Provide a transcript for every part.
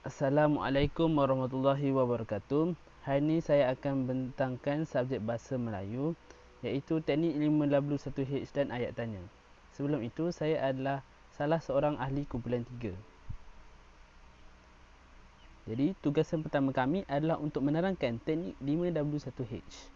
Assalamualaikum warahmatullahi wabarakatuh. Hari ini saya akan bentangkan subjek Bahasa Melayu, iaitu Teknik 5W1H dan Ayat Tanya. Sebelum itu, saya adalah salah seorang ahli kumpulan 3. Jadi, tugasan pertama kami adalah untuk menerangkan teknik 5W1H.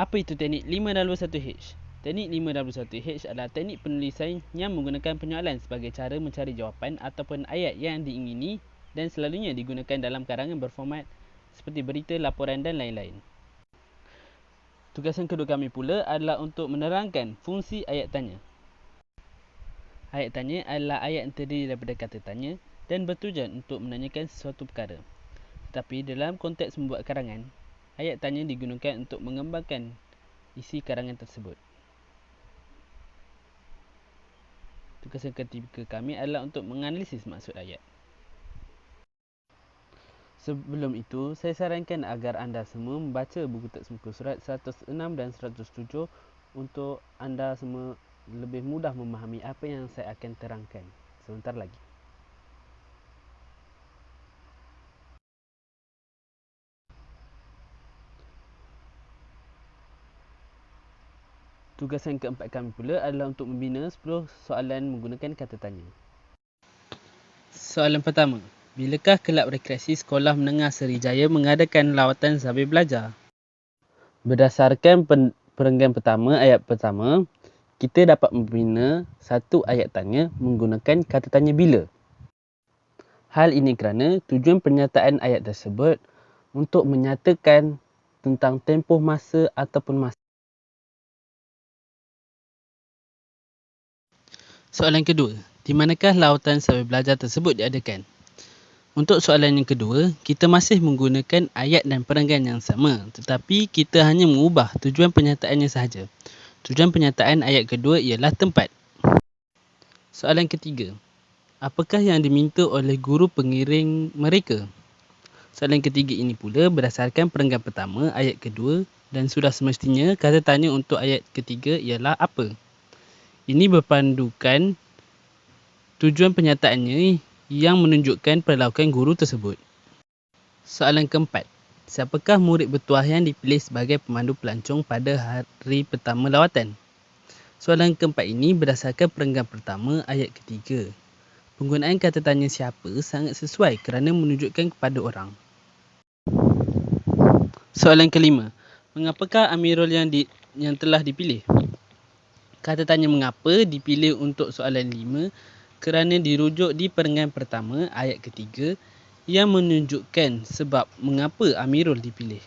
Apa itu teknik 5W1H? Teknik 5W1H adalah teknik penulisan yang menggunakan penyoalan sebagai cara mencari jawapan ataupun ayat yang diingini dan selalunya digunakan dalam karangan berformat seperti berita, laporan dan lain-lain. Tugasan kedua kami pula adalah untuk menerangkan fungsi ayat tanya. Ayat tanya adalah ayat yang terdiri daripada kata tanya dan bertujuan untuk menanyakan sesuatu perkara. Tetapi dalam konteks membuat karangan, ayat tanya digunakan untuk mengembangkan isi karangan tersebut. Tugasan ketiga kami adalah untuk menganalisis maksud ayat. Sebelum itu, saya sarankan agar anda semua membaca buku teks muka surat 106 dan 107 untuk anda semua lebih mudah memahami apa yang saya akan terangkan sebentar lagi. Tugasan keempat kami pula adalah untuk membina 10 soalan menggunakan kata tanya. Soalan pertama. Bilakah Kelab Rekreasi Sekolah Menengah Serijaya mengadakan lawatan sambil belajar? Berdasarkan perenggan pertama, ayat pertama, kita dapat membina satu ayat tanya menggunakan kata tanya bila. Hal ini kerana tujuan pernyataan ayat tersebut untuk menyatakan tentang tempoh masa ataupun masa. Soalan kedua, di manakah lawatan sambil belajar tersebut diadakan? Untuk soalan yang kedua, kita masih menggunakan ayat dan perenggan yang sama, tetapi kita hanya mengubah tujuan pernyataannya sahaja. Tujuan pernyataan ayat kedua ialah tempat. Soalan ketiga, apakah yang diminta oleh guru pengiring mereka? Soalan ketiga ini pula berdasarkan perenggan pertama, ayat kedua, dan sudah semestinya kata tanya untuk ayat ketiga ialah apa. Ini berpandukan tujuan pernyataannya yang menunjukkan perlakuan guru tersebut. Soalan keempat, siapakah murid bertuah yang dipilih sebagai pemandu pelancong pada hari pertama lawatan? Soalan keempat ini berdasarkan perenggan pertama, ayat ketiga. Penggunaan kata tanya siapa sangat sesuai kerana menunjukkan kepada orang. Soalan kelima, mengapakah Amirul yang telah dipilih? Kata tanya mengapa dipilih untuk soalan 5 kerana dirujuk di perenggan pertama, ayat ketiga yang menunjukkan sebab mengapa Amirul dipilih.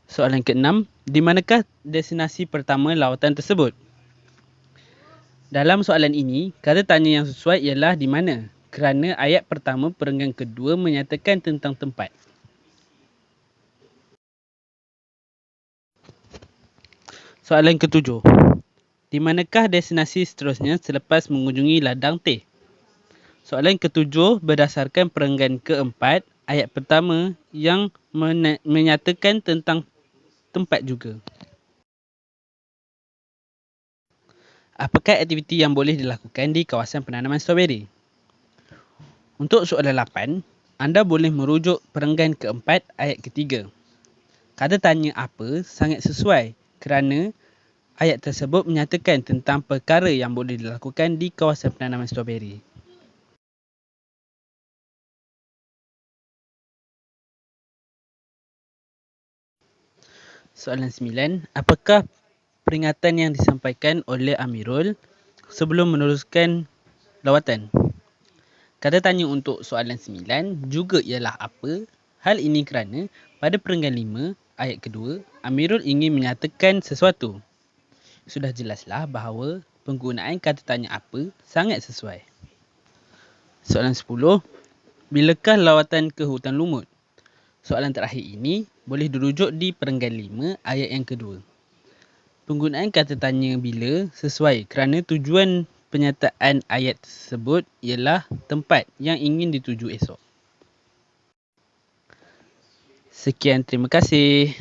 Soalan keenam, di manakah destinasi pertama lawatan tersebut? Dalam soalan ini, kata tanya yang sesuai ialah di mana kerana ayat pertama perenggan kedua menyatakan tentang tempat. Soalan ketujuh, di manakah destinasi seterusnya selepas mengunjungi ladang teh? Soalan ketujuh berdasarkan perenggan keempat, ayat pertama yang menyatakan tentang tempat juga. Apakah aktiviti yang boleh dilakukan di kawasan penanaman stroberi? Untuk soalan 8, anda boleh merujuk perenggan keempat, ayat ketiga. Kata tanya apa sangat sesuai kerana ayat tersebut menyatakan tentang perkara yang boleh dilakukan di kawasan penanaman stroberi. Soalan 9, apakah peringatan yang disampaikan oleh Amirul sebelum meneruskan lawatan? Kata tanya untuk soalan 9 juga ialah apa? Hal ini kerana pada perenggan 5, ayat kedua, Amirul ingin menyatakan sesuatu. Sudah jelaslah bahawa penggunaan kata tanya apa sangat sesuai. Soalan 10, bilakah lawatan ke hutan lumut? Soalan terakhir ini boleh dirujuk di perenggan 5, ayat yang kedua. Penggunaan kata tanya bila sesuai kerana tujuan pernyataan ayat tersebut ialah tempat yang ingin dituju esok. Sekian, terima kasih.